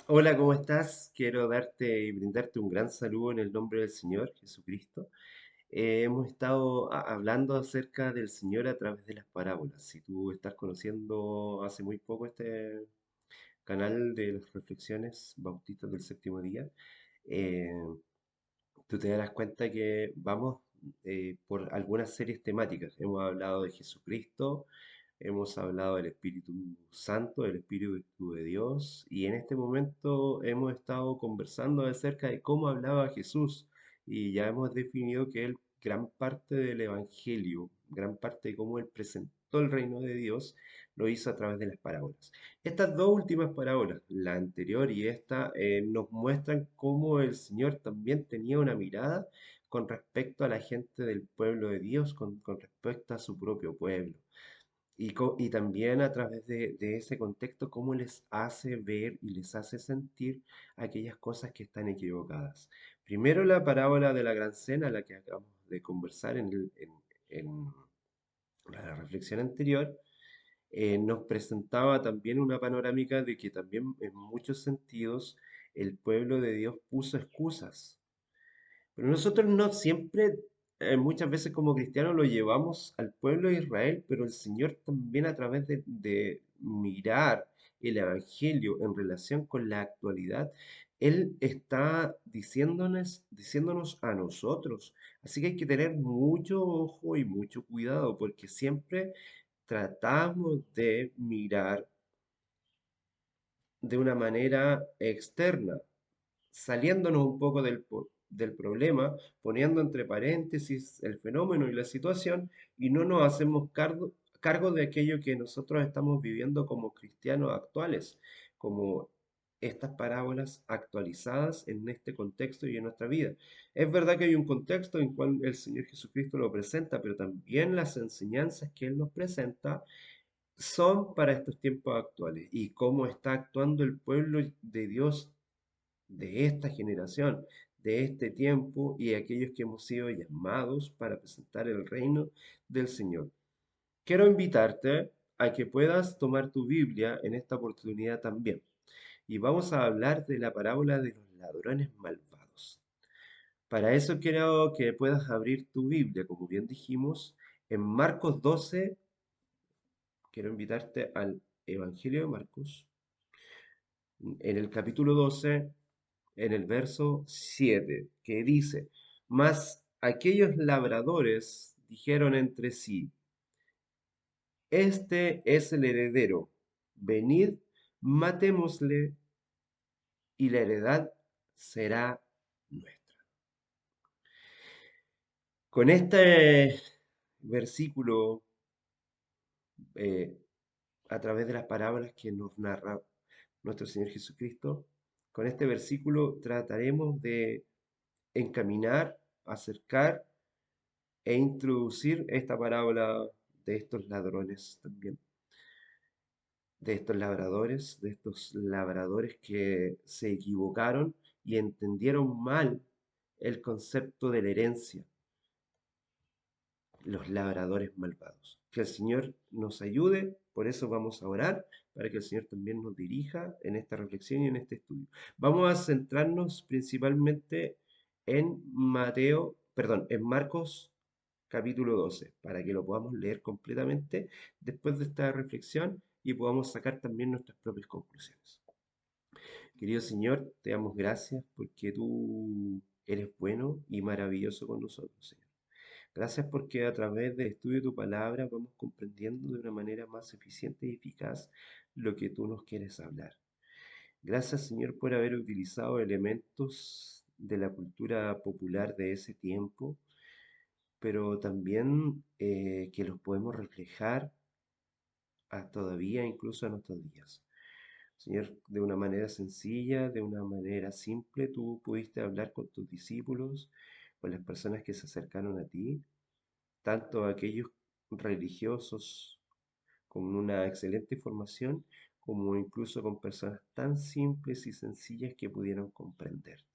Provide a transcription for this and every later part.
Hola, ¿cómo estás? Quiero darte y brindarte un gran saludo en el nombre del Señor Jesucristo. Hemos estado hablando acerca del Señor a través de las parábolas. Si tú estás conociendo hace muy poco este canal de las reflexiones bautistas del séptimo día, eh, tú te darás cuenta que vamos por algunas series temáticas. Hemos hablado de Jesucristo, hemos hablado del Espíritu Santo, del Espíritu de Dios, y en este momento hemos estado conversando acerca de cómo hablaba Jesús, y ya hemos definido que él, gran parte del Evangelio, gran parte de cómo él presentó el reino de Dios, lo hizo a través de las parábolas. Estas dos últimas parábolas, la anterior y esta, nos muestran cómo el Señor también tenía una mirada con respecto a la gente del pueblo de Dios, con respecto a su propio pueblo. Y también a través de ese contexto, cómo les hace ver y les hace sentir aquellas cosas que están equivocadas. Primero la parábola de la gran cena, la que acabamos de conversar en la reflexión anterior, nos presentaba también una panorámica de que también en muchos sentidos el pueblo de Dios puso excusas, pero nosotros no siempre, muchas veces como cristianos lo llevamos al pueblo de Israel, pero el Señor también a través de mirar el Evangelio en relación con la actualidad, Él está diciéndonos a nosotros. Así que hay que tener mucho ojo y mucho cuidado, porque siempre tratamos de mirar de una manera externa, saliéndonos un poco del problema, poniendo entre paréntesis el fenómeno y la situación, y no nos hacemos cargo de aquello que nosotros estamos viviendo como cristianos actuales, como estas parábolas actualizadas en este contexto y en nuestra vida. Es verdad que hay un contexto en cual el Señor Jesucristo lo presenta, pero también las enseñanzas que Él nos presenta son para estos tiempos actuales y cómo está actuando el pueblo de Dios de esta generación, de este tiempo y aquellos que hemos sido llamados para presentar el reino del Señor. Quiero invitarte a que puedas tomar tu Biblia en esta oportunidad también. Y vamos a hablar de la parábola de los ladrones malvados. Para eso quiero que puedas abrir tu Biblia, como bien dijimos, en Marcos 12. Quiero invitarte al Evangelio de Marcos, en el capítulo 12, en el verso 7, que dice, mas aquellos labradores dijeron entre sí, este es el heredero, venid, matémosle, y la heredad será nuestra. Con este versículo, eh, a través de las palabras que nos narra nuestro Señor Jesucristo, con este versículo trataremos de encaminar, acercar e introducir esta parábola de estos ladrones también, de estos labradores que se equivocaron y entendieron mal el concepto de la herencia, los labradores malvados. Que el Señor nos ayude, por eso vamos a orar, para que el Señor también nos dirija en esta reflexión y en este estudio. Vamos a centrarnos principalmente en en Marcos capítulo 12, para que lo podamos leer completamente después de esta reflexión y podamos sacar también nuestras propias conclusiones. Querido Señor, te damos gracias porque tú eres bueno y maravilloso con nosotros, Señor. Gracias porque a través del estudio de tu palabra vamos comprendiendo de una manera más eficiente y eficaz lo que tú nos quieres hablar. Gracias, Señor, por haber utilizado elementos de la cultura popular de ese tiempo, pero también que los podemos reflejar todavía incluso a nuestros días. Señor, de una manera sencilla, de una manera simple, tú pudiste hablar con tus discípulos, con las personas que se acercaron a ti, tanto aquellos religiosos con una excelente formación, como incluso con personas tan simples y sencillas que pudieron comprenderte.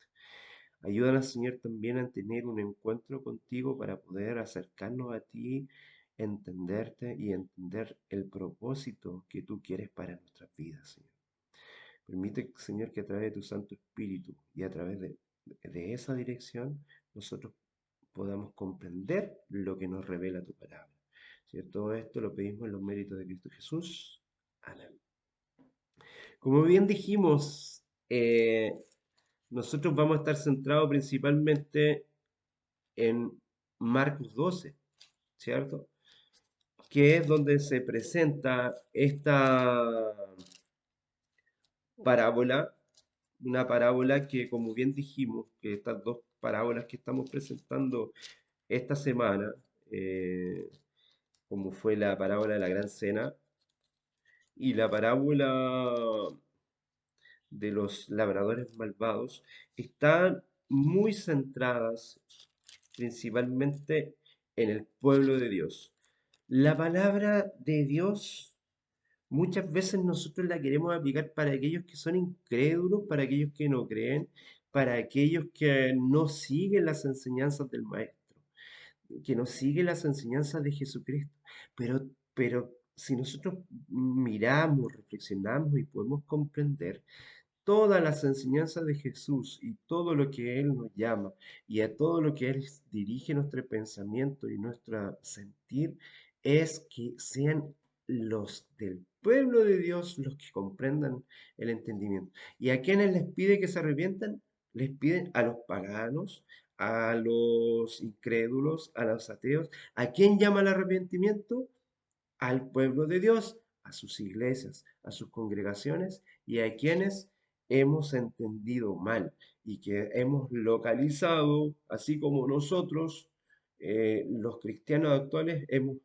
Ayúdanos, Señor, también a tener un encuentro contigo para poder acercarnos a ti, entenderte y entender el propósito que tú quieres para nuestras vidas, Señor. Permite, Señor, que a través de tu Santo Espíritu y a través de esa dirección nosotros podamos comprender lo que nos revela tu palabra. ¿Cierto? Todo esto lo pedimos en los méritos de Cristo Jesús. Amén. Como bien dijimos, nosotros vamos a estar centrados principalmente en Marcos 12, ¿cierto? Que es donde se presenta esta parábola, una parábola que, como bien dijimos, que estas dos parábolas que estamos presentando esta semana, eh, como fue la parábola de la Gran Cena y la parábola de los labradores malvados, están muy centradas principalmente en el pueblo de Dios. La palabra de Dios muchas veces nosotros la queremos aplicar para aquellos que son incrédulos, para aquellos que no creen, para aquellos que no siguen las enseñanzas del Maestro, que no siguen las enseñanzas de Jesucristo. Pero si nosotros miramos, reflexionamos y podemos comprender todas las enseñanzas de Jesús y todo lo que Él nos llama y a todo lo que Él dirige nuestro pensamiento y nuestro sentir, es que sean los del pueblo de Dios los que comprendan el entendimiento. ¿Y a quienes les pide que se arrepientan? Les piden a los paganos, a los incrédulos, a los ateos. ¿A quién llama el arrepentimiento? Al pueblo de Dios, a sus iglesias, a sus congregaciones y a quienes hemos entendido mal y que hemos localizado, así como nosotros, los cristianos actuales, hemos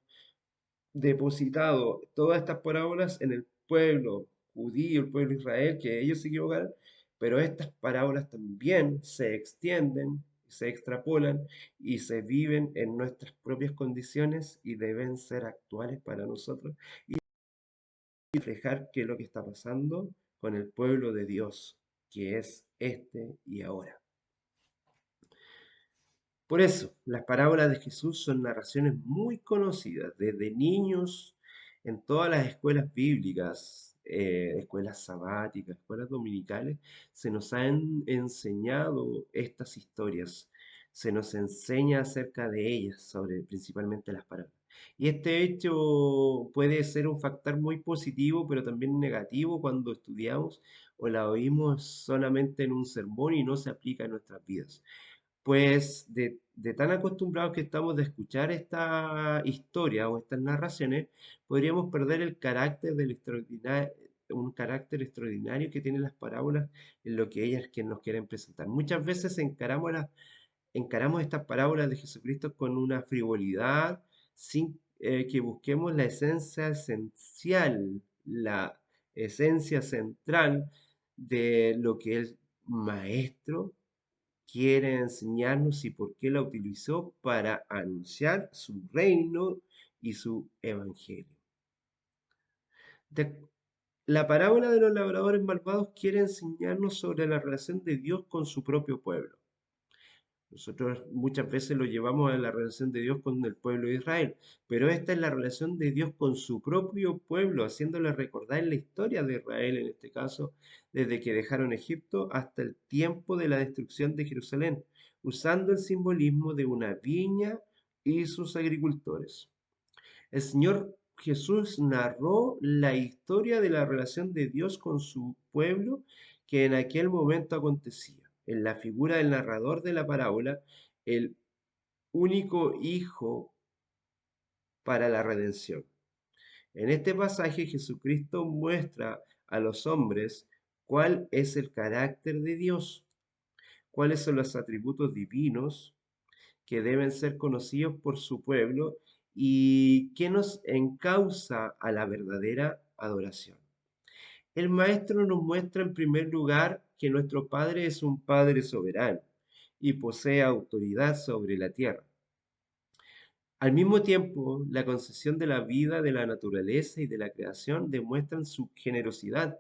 depositado todas estas parábolas en el pueblo judío, el pueblo de Israel, que ellos se equivocaron, pero estas parábolas también se extienden, se extrapolan y se viven en nuestras propias condiciones y deben ser actuales para nosotros y reflejar qué es lo que está pasando con el pueblo de Dios, que es este y ahora. Por eso, las parábolas de Jesús son narraciones muy conocidas desde niños en todas las escuelas bíblicas, escuelas sabáticas, escuelas dominicales, se nos han enseñado estas historias, se nos enseña acerca de ellas, sobre principalmente las parábolas. Y este hecho puede ser un factor muy positivo, pero también negativo cuando estudiamos o la oímos solamente en un sermón y no se aplica en nuestras vidas. Pues de tan acostumbrados que estamos de escuchar esta historia o estas narraciones, podríamos perder el carácter del extraordinario, un carácter extraordinario que tienen las parábolas en lo que ellas que nos quieren presentar. Muchas veces encaramos estas parábolas de Jesucristo con una frivolidad sin que busquemos la esencia esencial, la esencia central de lo que el maestro quiere enseñarnos y por qué la utilizó para anunciar su reino y su evangelio. De- la parábola de los labradores malvados quiere enseñarnos sobre la relación de Dios con su propio pueblo. Nosotros muchas veces lo llevamos a la relación de Dios con el pueblo de Israel, pero esta es la relación de Dios con su propio pueblo, haciéndole recordar la historia de Israel, en este caso, desde que dejaron Egipto hasta el tiempo de la destrucción de Jerusalén, usando el simbolismo de una viña y sus agricultores. El Señor Jesús narró la historia de la relación de Dios con su pueblo que en aquel momento acontecía. En la figura del narrador de la parábola, el único hijo para la redención. En este pasaje Jesucristo muestra a los hombres cuál es el carácter de Dios, cuáles son los atributos divinos que deben ser conocidos por su pueblo y que nos encausa a la verdadera adoración. El maestro nos muestra en primer lugar que nuestro Padre es un Padre soberano y posee autoridad sobre la tierra. Al mismo tiempo, la concesión de la vida, de la naturaleza y de la creación demuestran su generosidad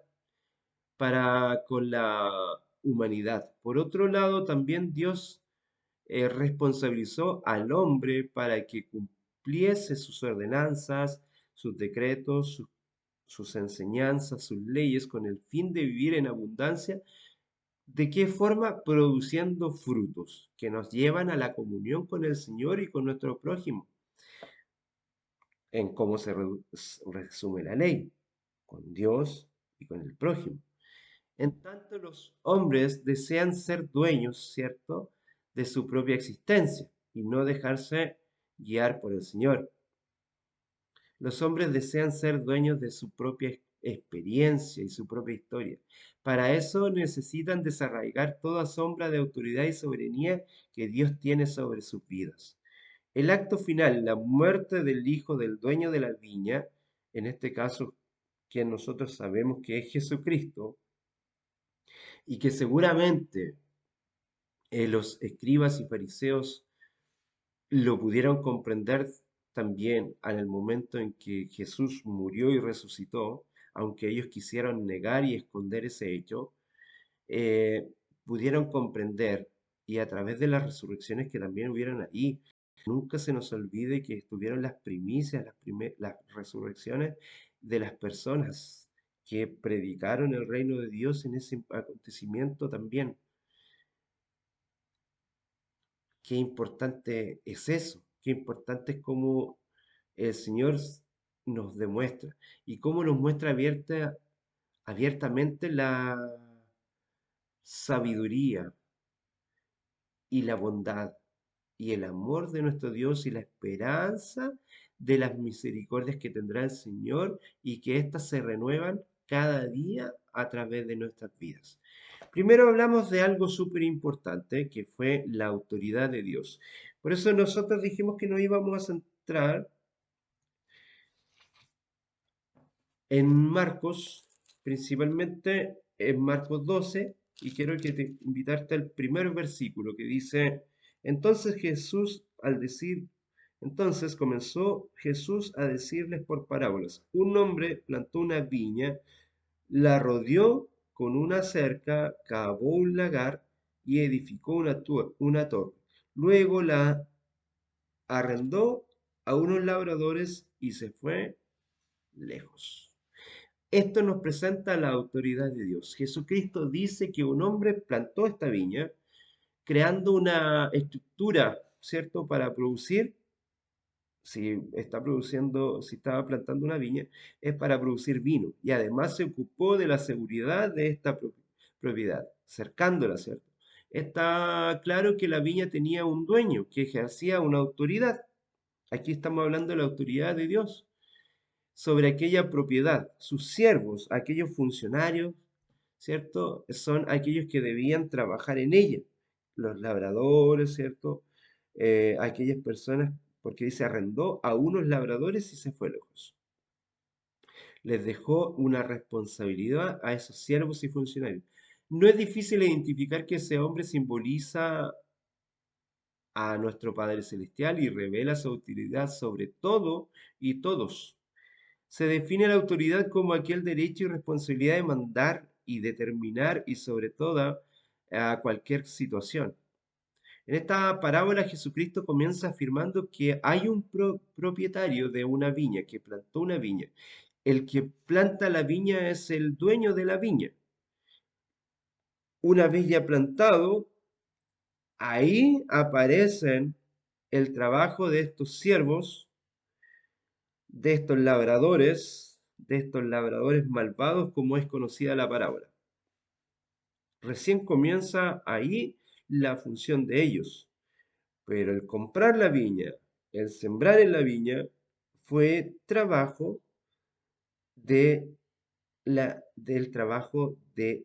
para con la humanidad. Por otro lado, también Dios responsabilizó al hombre para que cumpliese sus ordenanzas, sus decretos, sus sus enseñanzas, sus leyes, con el fin de vivir en abundancia. ¿De qué forma? Produciendo frutos que nos llevan a la comunión con el Señor y con nuestro prójimo, en cómo resume la ley, con Dios y con el prójimo. En tanto, los hombres desean ser dueños, ¿cierto?, de su propia existencia y no dejarse guiar por el Señor. Los hombres desean ser dueños de su propia experiencia y su propia historia. Para eso necesitan desarraigar toda sombra de autoridad y soberanía que Dios tiene sobre sus vidas. El acto final, la muerte del hijo del dueño de la viña, en este caso, que nosotros sabemos que es Jesucristo, y que seguramente los escribas y fariseos lo pudieron comprender también en el momento en que Jesús murió y resucitó, aunque ellos quisieron negar y esconder ese hecho, eh, pudieron comprender y a través de las resurrecciones que también hubieron ahí, nunca se nos olvide que estuvieron las primicias, las resurrecciones de las personas que predicaron el reino de Dios en ese acontecimiento también. Qué importante es eso, qué importante es cómo el Señor nos demuestra y cómo nos muestra abiertamente la sabiduría y la bondad y el amor de nuestro Dios y la esperanza de las misericordias que tendrá el Señor y que éstas se renuevan cada día a través de nuestras vidas. Primero hablamos de algo súper importante que fue la autoridad de Dios. Por eso nosotros dijimos que nos íbamos a centrar en Marcos, principalmente en Marcos 12, y quiero invitarte al primer versículo que dice, entonces Jesús al decir, entonces comenzó Jesús a decirles por parábolas, un hombre plantó una viña, la rodeó con una cerca, cavó un lagar y edificó una torre. Luego la arrendó a unos labradores y se fue lejos. Esto nos presenta la autoridad de Dios. Jesucristo dice que un hombre plantó esta viña, creando una estructura, ¿cierto?, para producir. Si estaba plantando una viña, es para producir vino. Y además se ocupó de la seguridad de esta propiedad, cercándola, ¿cierto? Está claro que la viña tenía un dueño que ejercía una autoridad. Aquí estamos hablando de la autoridad de Dios sobre aquella propiedad. Sus siervos, aquellos funcionarios, ¿cierto? Son aquellos que debían trabajar en ella. Los labradores, ¿cierto? Aquellas personas, porque dice, arrendó a unos labradores y se fue lejos. Les dejó una responsabilidad a esos siervos y funcionarios. No es difícil identificar que ese hombre simboliza a nuestro Padre Celestial y revela su autoridad sobre todo y todos. Se define la autoridad como aquel derecho y responsabilidad de mandar y determinar y sobre todo a cualquier situación. En esta parábola Jesucristo comienza afirmando que hay un propietario de una viña, que plantó una viña. El que planta la viña es el dueño de la viña. Una vez ya plantado, ahí aparecen el trabajo de estos siervos, de estos labradores malvados, como es conocida la parábola. Recién comienza ahí la función de ellos. Pero el comprar la viña, el sembrar en la viña, fue trabajo de del trabajo de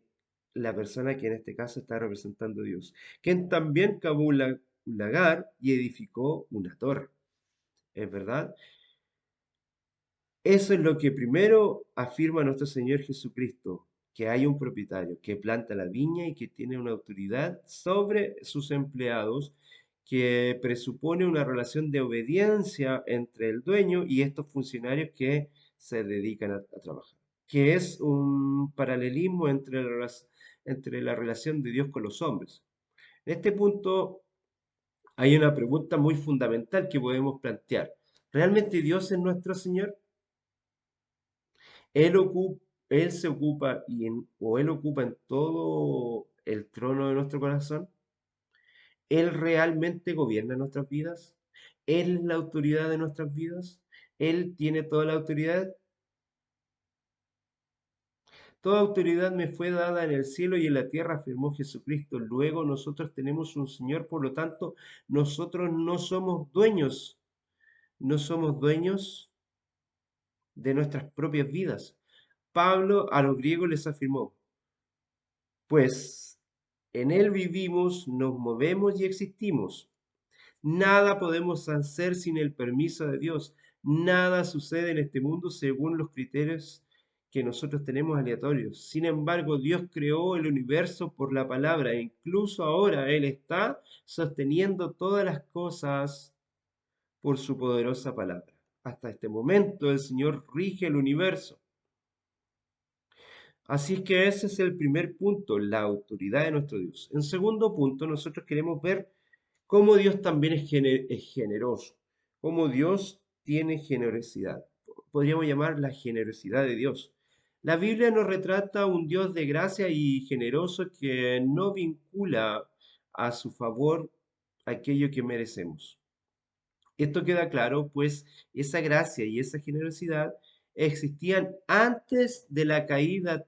la persona que en este caso está representando a Dios, quien también cavó un lagar y edificó una torre. ¿Es verdad? Eso es lo que primero afirma nuestro Señor Jesucristo, que hay un propietario que planta la viña y que tiene una autoridad sobre sus empleados, que presupone una relación de obediencia entre el dueño y estos funcionarios que se dedican a trabajar, que es un paralelismo entre la relación de Dios con los hombres. En este punto hay una pregunta muy fundamental que podemos plantear. ¿Realmente Dios es nuestro Señor? Él se ocupa o Él ocupa en todo el trono de nuestro corazón. Él realmente gobierna nuestras vidas. Él es la autoridad de nuestras vidas. Él tiene toda la autoridad. Toda autoridad me fue dada en el cielo y en la tierra, afirmó Jesucristo. Luego nosotros tenemos un Señor, por lo tanto, nosotros no somos dueños de nuestras propias vidas. Pablo a los griegos les afirmó, pues en Él vivimos, nos movemos y existimos. Nada podemos hacer sin el permiso de Dios. Nada sucede en este mundo según los criterios que nosotros tenemos aleatorios. Sin embargo, Dios creó el universo por la palabra e incluso ahora Él está sosteniendo todas las cosas por su poderosa palabra. Hasta este momento el Señor rige el universo. Así es que ese es el primer punto, la autoridad de nuestro Dios. En segundo punto, nosotros queremos ver cómo Dios también es generoso, cómo Dios tiene generosidad. Podríamos llamar la generosidad de Dios. La Biblia nos retrata un Dios de gracia y generoso que no vincula a su favor aquello que merecemos. Esto queda claro, pues esa gracia y esa generosidad existían antes de la caída,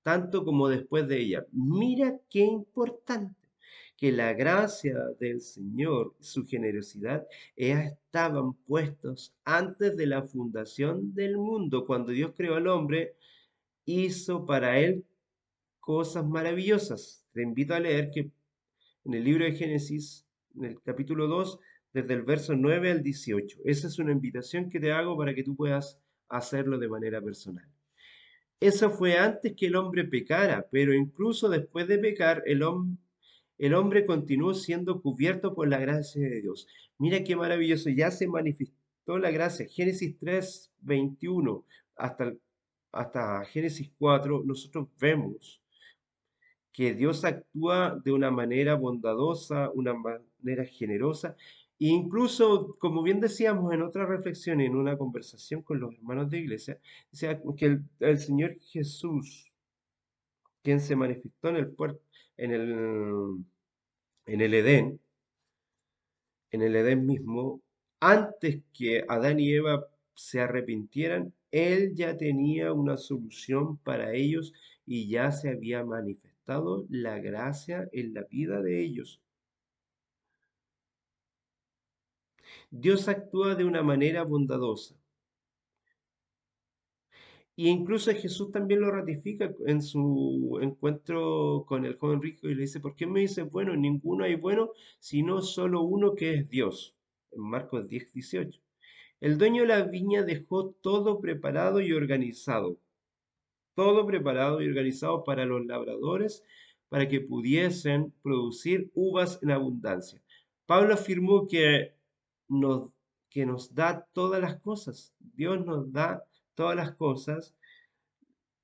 tanto como después de ella. Mira qué importante que la gracia del Señor, su generosidad, estaban puestos antes de la fundación del mundo. Cuando Dios creó al hombre, hizo para él cosas maravillosas. Te invito a leer que en el libro de Génesis, en el capítulo 2 desde el verso 9 al 18. Esa es una invitación que te hago para que tú puedas hacerlo de manera personal. Eso fue antes que el hombre pecara, pero incluso después de pecar, el hombre continuó siendo cubierto por la gracia de Dios. Mira qué maravilloso, ya se manifestó la gracia. Génesis 3, 21 hasta, hasta Génesis 4, nosotros vemos que Dios actúa de una manera bondadosa, una manera generosa, e incluso, como bien decíamos en otra reflexión, en una conversación con los hermanos de iglesia, decía que el Señor Jesús, quien se manifestó en el puerto, en el, en el Edén, en el Edén mismo, antes que Adán y Eva se arrepintieran, Él ya tenía una solución para ellos y ya se había manifestado la gracia en la vida de ellos. Dios actúa de una manera bondadosa. Y incluso Jesús también lo ratifica en su encuentro con el joven rico y le dice, ¿por qué me dices bueno? Ninguno hay bueno, sino solo uno que es Dios. En Marcos 10:18. El dueño de la viña dejó todo preparado y organizado para los labradores, para que pudiesen producir uvas en abundancia. Pablo afirmó nos, que nos da todas las cosas. Dios nos da todas las cosas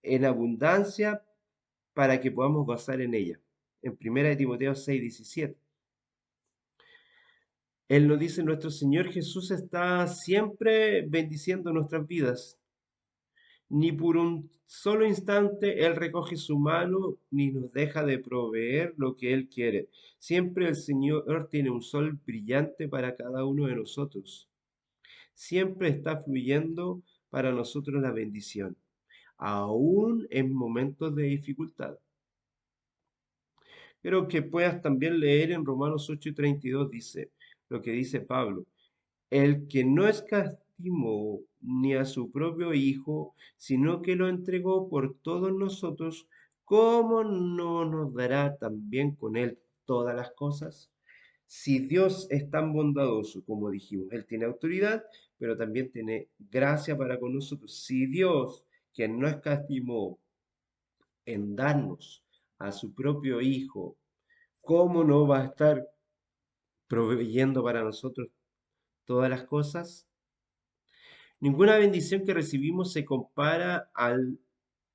en abundancia para que podamos gozar en ella. En 1 Timoteo 6:17. Él nos dice, nuestro Señor Jesús está siempre bendiciendo nuestras vidas. Ni por un solo instante Él recoge su mano ni nos deja de proveer lo que Él quiere. Siempre el Señor tiene un sol brillante para cada uno de nosotros. Siempre está fluyendo para nosotros la bendición, aún en momentos de dificultad. Pero que puedas también leer en Romanos 8:32 dice lo que dice Pablo. El que no escatimó ni a su propio Hijo, sino que lo entregó por todos nosotros, ¿cómo no nos dará también con él todas las cosas? Si Dios es tan bondadoso, como dijimos, Él tiene autoridad, pero también tiene gracia para con nosotros. Si Dios, quien no escatimó en darnos a su propio Hijo, ¿cómo no va a estar proveyendo para nosotros todas las cosas? Ninguna bendición que recibimos se compara al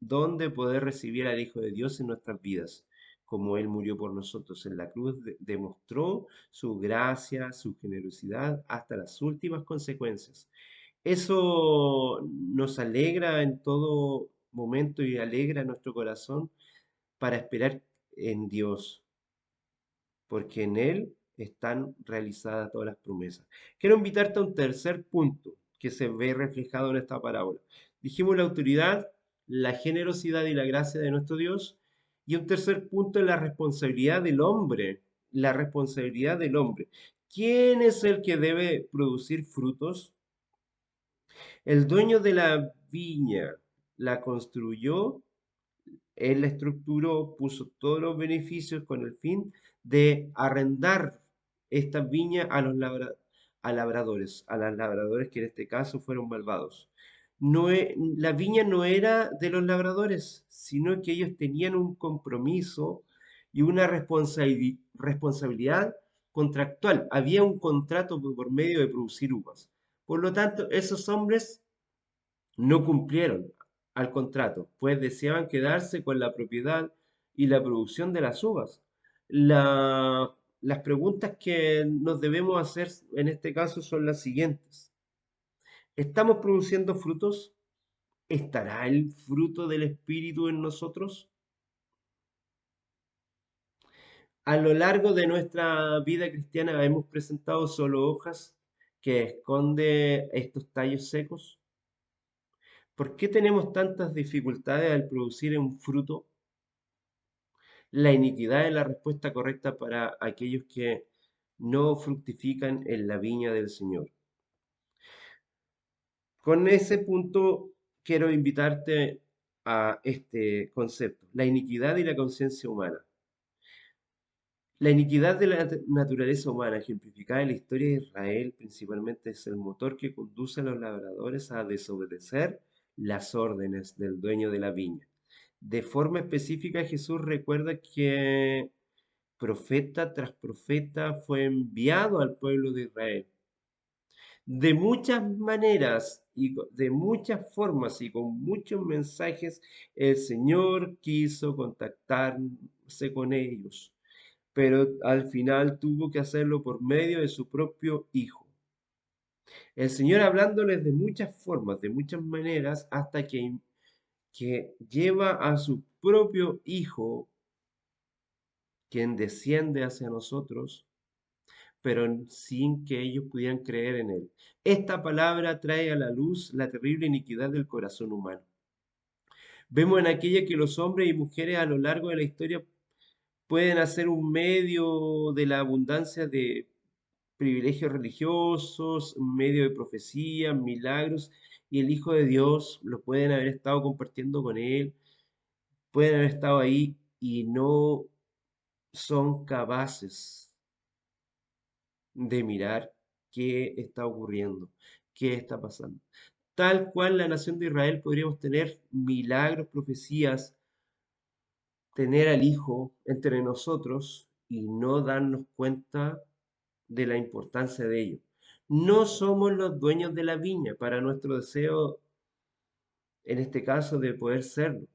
don de poder recibir al Hijo de Dios en nuestras vidas, como Él murió por nosotros en la cruz, demostró su gracia, su generosidad hasta las últimas consecuencias. Eso nos alegra en todo momento y alegra nuestro corazón para esperar en Dios, porque en Él están realizadas todas las promesas. Quiero invitarte a un tercer punto que se ve reflejado en esta parábola. Dijimos la autoridad, la generosidad y la gracia de nuestro Dios, y un tercer punto es la responsabilidad del hombre, la responsabilidad del hombre. ¿Quién es el que debe producir frutos? El dueño de la viña la construyó, él la estructuró, puso todos los beneficios con el fin de arrendar esta viña a los labradores, a los labradores que en este caso fueron malvados. La viña no era de los labradores, sino que ellos tenían un compromiso y una responsabilidad contractual. Había un contrato por medio de producir uvas. Por lo tanto, esos hombres no cumplieron al contrato, pues deseaban quedarse con la propiedad y la producción de las uvas. Las preguntas que nos debemos hacer en este caso son las siguientes. ¿Estamos produciendo frutos? ¿Estará el fruto del Espíritu en nosotros? A lo largo de nuestra vida cristiana hemos presentado solo hojas que esconden estos tallos secos. ¿Por qué tenemos tantas dificultades al producir un fruto? La iniquidad es la respuesta correcta para aquellos que no fructifican en la viña del Señor. Con ese punto quiero invitarte a este concepto, la iniquidad y la conciencia humana. La iniquidad de la naturaleza humana, ejemplificada en la historia de Israel, principalmente es el motor que conduce a los labradores a desobedecer las órdenes del dueño de la viña. De forma específica, Jesús recuerda que profeta tras profeta fue enviado al pueblo de Israel. De muchas maneras y de muchas formas y con muchos mensajes, el Señor quiso contactarse con ellos, pero al final tuvo que hacerlo por medio de su propio Hijo. El Señor hablándoles de muchas formas, de muchas maneras, hasta que lleva a su propio Hijo, quien desciende hacia nosotros, pero sin que ellos pudieran creer en él. Esta palabra trae a la luz la terrible iniquidad del corazón humano. Vemos en aquella que los hombres y mujeres a lo largo de la historia pueden hacer un medio de la abundancia de privilegios religiosos, un medio de profecía, milagros, y el Hijo de Dios lo pueden haber estado compartiendo con él, pueden haber estado ahí y no son capaces de mirar qué está ocurriendo, qué está pasando. Tal cual la nación de Israel podríamos tener milagros, profecías, tener al Hijo entre nosotros y no darnos cuenta de la importancia de ello. No somos los dueños de la viña para nuestro deseo, en este caso, de poder serlo.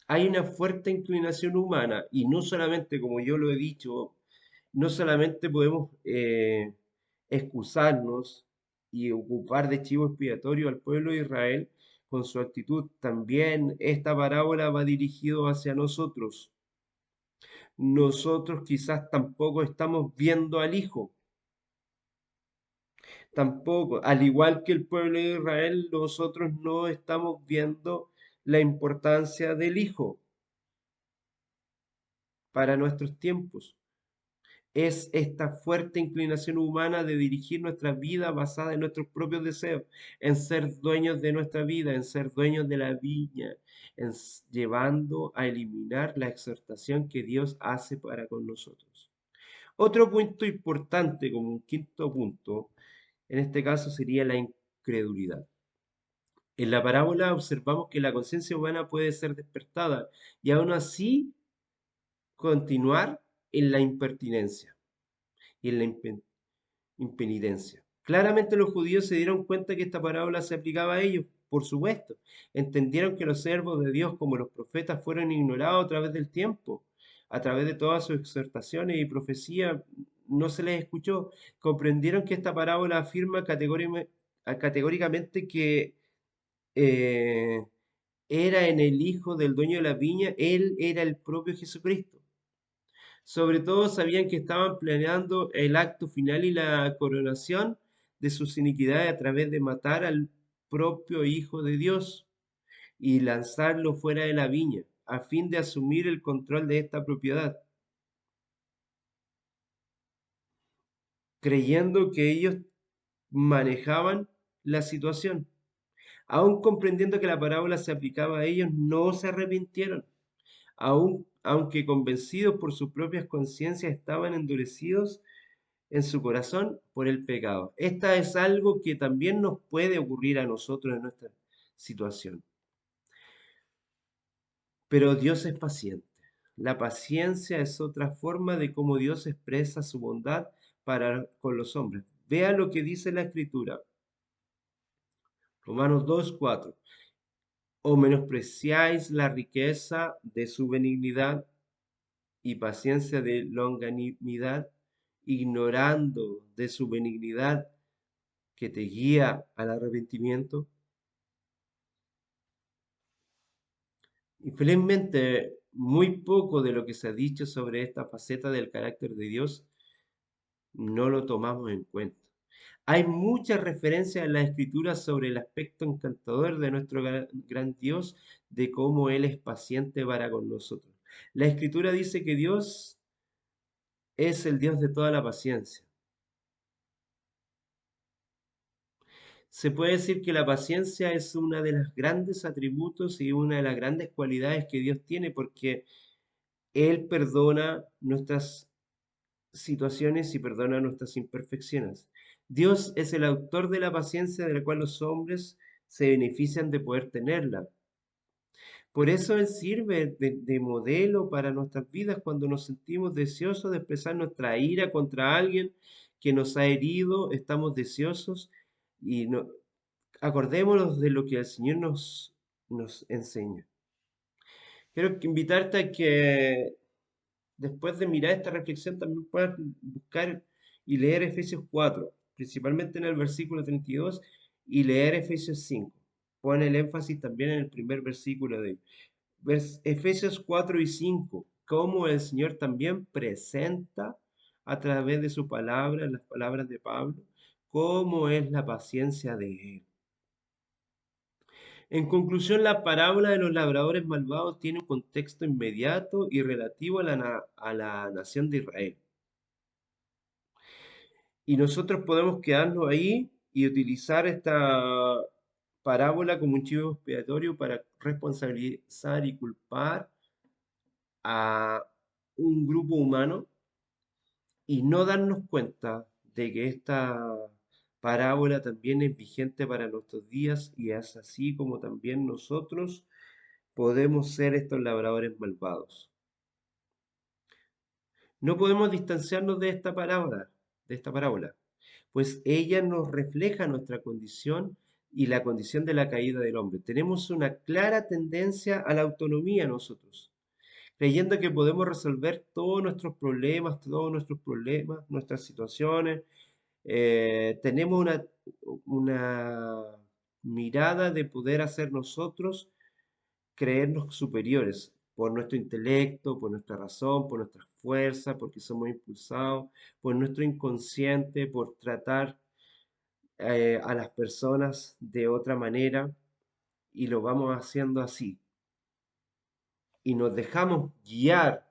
Hay una fuerte inclinación humana y no solamente, como yo lo he dicho, no solamente podemos excusarnos y ocupar de chivo expiatorio al pueblo de Israel con su actitud, también esta parábola va dirigido hacia nosotros. Nosotros quizás tampoco estamos viendo al Hijo, tampoco, al igual que el pueblo de Israel, nosotros no estamos viendo la importancia del Hijo para nuestros tiempos. Es esta fuerte inclinación humana de dirigir nuestra vida basada en nuestros propios deseos, en ser dueños de nuestra vida, en ser dueños de la viña, llevando a eliminar la exhortación que Dios hace para con nosotros. Otro punto importante, como un quinto punto, en este caso sería la incredulidad. En la parábola observamos que la conciencia humana puede ser despertada y aún así continuar en la impertinencia y en la impenitencia. Claramente los judíos se dieron cuenta que esta parábola se aplicaba a ellos, por supuesto. Entendieron que los siervos de Dios, como los profetas, fueron ignorados a través del tiempo, a través de todas sus exhortaciones y profecías, no se les escuchó. Comprendieron que esta parábola afirma categóricamente que eh, era en el hijo del dueño de la viña, él era el propio Jesucristo. Sobre todo sabían que estaban planeando el acto final y la coronación de sus iniquidades a través de matar al propio Hijo de Dios y lanzarlo fuera de la viña, a fin de asumir el control de esta propiedad, creyendo que ellos manejaban la situación. Aun comprendiendo que la parábola se aplicaba a ellos, no se arrepintieron, aunque convencidos por sus propias conciencias estaban endurecidos en su corazón por el pecado. Esta es algo que también nos puede ocurrir a nosotros en nuestra situación. Pero Dios es paciente. La paciencia es otra forma de cómo Dios expresa su bondad para con los hombres. Vea lo que dice la Escritura. Romanos 2:4. O menospreciáis la riqueza de su benignidad y paciencia de longanimidad, ignorando de su benignidad que te guía al arrepentimiento. Infelizmente, muy poco de lo que se ha dicho sobre esta faceta del carácter de Dios no lo tomamos en cuenta. Hay muchas referencias en la escritura sobre el aspecto encantador de nuestro gran Dios, de cómo Él es paciente para con nosotros. La escritura dice que Dios es el Dios de toda la paciencia. Se puede decir que la paciencia es una de los grandes atributos y una de las grandes cualidades que Dios tiene porque Él perdona nuestras situaciones y perdona nuestras imperfecciones. Dios es el autor de la paciencia de la cual los hombres se benefician de poder tenerla. Por eso Él sirve de modelo para nuestras vidas cuando nos sentimos deseosos de expresar nuestra ira contra alguien que nos ha herido, estamos deseosos y acordémonos de lo que el Señor nos enseña. Quiero invitarte a que después de mirar esta reflexión también puedas buscar y leer Efesios 4, principalmente en el versículo 32, y leer Efesios 5. Pon el énfasis también en el primer versículo de Efesios 4 y 5, cómo el Señor también presenta a través de su palabra, las palabras de Pablo, cómo es la paciencia de Él. En conclusión, la parábola de los labradores malvados tiene un contexto inmediato y relativo a la nación de Israel. Y nosotros podemos quedarnos ahí y utilizar esta parábola como un chivo expiatorio para responsabilizar y culpar a un grupo humano y no darnos cuenta de que esta parábola también es vigente para nuestros días y es así como también nosotros podemos ser estos labradores malvados. No podemos distanciarnos de esta parábola, pues ella nos refleja nuestra condición y la condición de la caída del hombre. Tenemos una clara tendencia a la autonomía nosotros, creyendo que podemos resolver todos nuestros problemas, nuestras situaciones. Tenemos una mirada de poder hacer nosotros creernos superiores por nuestro intelecto, por nuestra razón, por nuestra fuerza, porque somos impulsados, por nuestro inconsciente, por tratar a las personas de otra manera y lo vamos haciendo así. Y nos dejamos guiar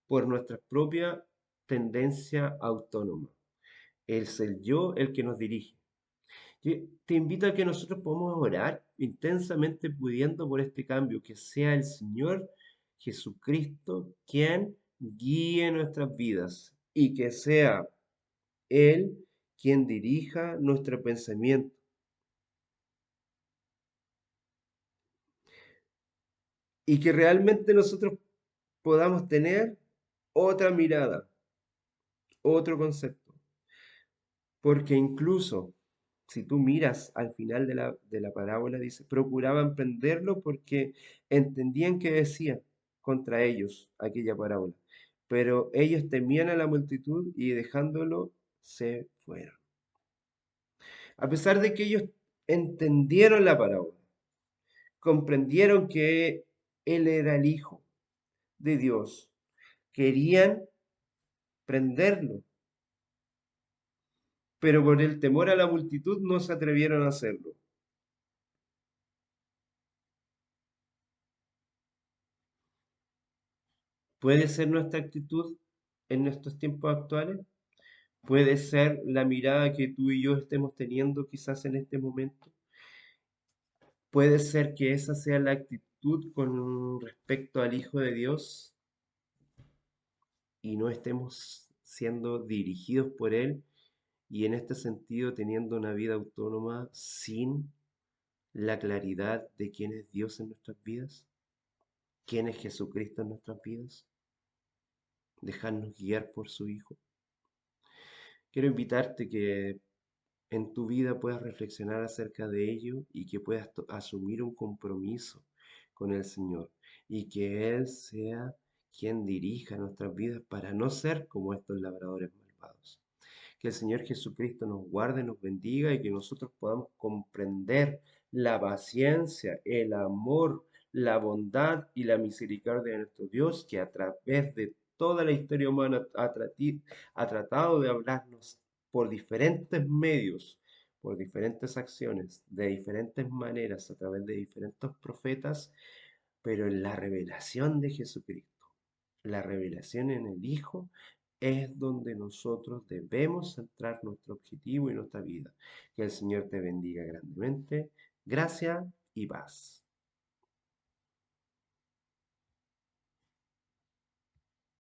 por nuestra propia tendencia autónoma. Es el yo el que nos dirige. Yo te invito a que nosotros podamos orar intensamente pidiendo por este cambio, que sea el Señor Jesucristo quien guíe nuestras vidas y que sea Él quien dirija nuestro pensamiento y que realmente nosotros podamos tener otra mirada, otro concepto. Porque incluso si tú miras al final de la parábola, dice, procuraban prenderlo porque entendían que decía contra ellos aquella parábola. Pero ellos temían a la multitud y dejándolo, se fueron. A pesar de que ellos entendieron la parábola, comprendieron que Él era el Hijo de Dios, querían prenderlo, pero por el temor a la multitud no se atrevieron a hacerlo. ¿Puede ser nuestra actitud en nuestros tiempos actuales? ¿Puede ser la mirada que tú y yo estemos teniendo quizás en este momento? ¿Puede ser que esa sea la actitud con respecto al Hijo de Dios y no estemos siendo dirigidos por Él y en este sentido teniendo una vida autónoma sin la claridad de quién es Dios en nuestras vidas? ¿Quién es Jesucristo en nuestras vidas? Dejarnos guiar por su Hijo. Quiero invitarte que en tu vida puedas reflexionar acerca de ello y que puedas asumir un compromiso con el Señor y que Él sea quien dirija nuestras vidas para no ser como estos labradores malvados. Que el Señor Jesucristo nos guarde, nos bendiga y que nosotros podamos comprender la paciencia, el amor, la bondad y la misericordia de nuestro Dios, que a través de toda la historia humana ha tratado de hablarnos por diferentes medios, por diferentes acciones, de diferentes maneras, a través de diferentes profetas, pero en la revelación de Jesucristo, la revelación en el Hijo, es donde nosotros debemos centrar nuestro objetivo y nuestra vida. Que el Señor te bendiga grandemente. Gracia y paz.